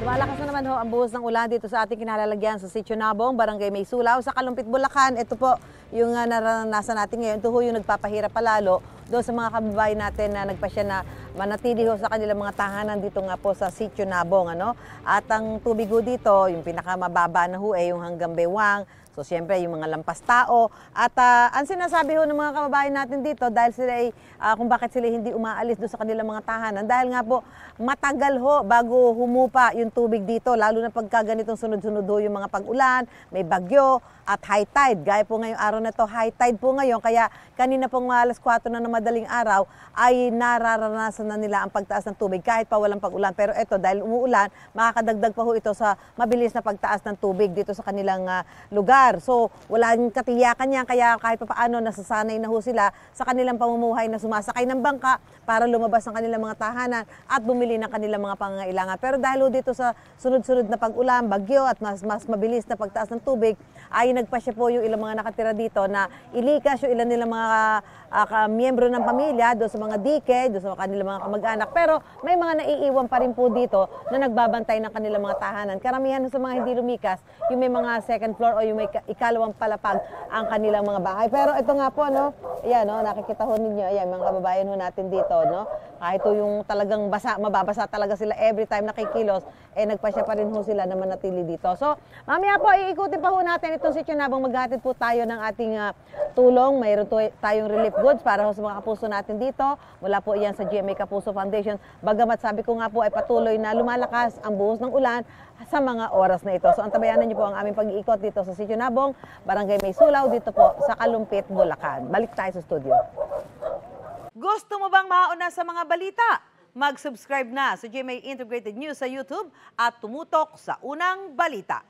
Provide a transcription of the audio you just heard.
Lumalakas na naman ho ang buhos ng ulan dito sa ating kinalalagyan sa Sitio Nabong, Barangay May Sulaw, sa Kalumpit, Bulacan. Ito po yung naranasan natin ngayon. Ito ho yung nagpapahirap palalo doon sa mga kababayan natin na nagpasya na manatili ho sa kanilang mga tahanan dito nga po sa Sitio Nabong. At ang tubig ho dito, yung pinakamababa na ho yung hanggang bewang. So, siyempre, yung mga lampas tao. At ang sinasabi ho ng mga kababayan natin dito, dahil sila kung bakit sila hindi umaalis doon sa kanilang mga tahanan, dahil nga po, matagal ho bago humupa yung tubig dito, lalo na pagka ganitong sunod-sunod ho yung mga pag-ulan, may bagyo, at high tide. Gaya po ngayong araw na to, high tide po ngayon. Kaya kanina pong alas 4 na madaling araw ay nararanasan na nila ang pagtaas ng tubig kahit pa walang pag-ulan. Pero ito, dahil umuulan, makakadagdag pa ho ito sa mabilis na pagtaas ng tubig dito sa kanilang lugar. So, walang katiyakan yan. Kaya kahit pa paano, nasasanay na ho sila sa kanilang pamumuhay na sumasakay ng bangka para lumabas ng kanilang mga tahanan at bumili ng kanilang mga pangangailangan. Pero dahil ho dito sa sunod-sunod na pag-ulan, bagyo at mas mabilis na pagtaas ng tubig, ay nagpasya po yung ilang mga nakatira dito na ilikas yung ilan nilang mga miyembro ng pamilya doon sa mga dike, doon sa kanilang mga kamag-anak. Pero may mga naiiwan pa rin po dito na nagbabantay ng kanilang mga tahanan. Karamihan sa mga hindi lumikas, yung may mga second floor o yung may ikalawang palapag ang kanilang mga bahay. Pero ito nga po, ayan, nakikita ho ninyo, ayan, mga kababayan ho natin dito, kahit yung talagang mababasa talaga sila every time nakikilos, nagpasya pa rin ho sila na manatili dito. So, mamaya po, iikutin pa ho natin itong Sitio Nabong. Maghatid po tayo ng ating tulong. Mayroon tayong relief goods para ho sa mga kapuso natin dito. Mula po iyan sa GMA Kapuso Foundation. Bagamat sabi ko nga po ay patuloy na lumalakas ang buhos ng ulan sa mga oras na ito. So, antabayanan niyo po ang aming pag-iikot dito sa Sitio Nabong, Barangay May Sulaw, dito po sa Kalumpit, Bulacan. Balik tayo sa studio. Gusto mo bang mauna sa mga balita? Mag-subscribe na sa GMA Integrated News sa YouTube at tumutok sa unang balita.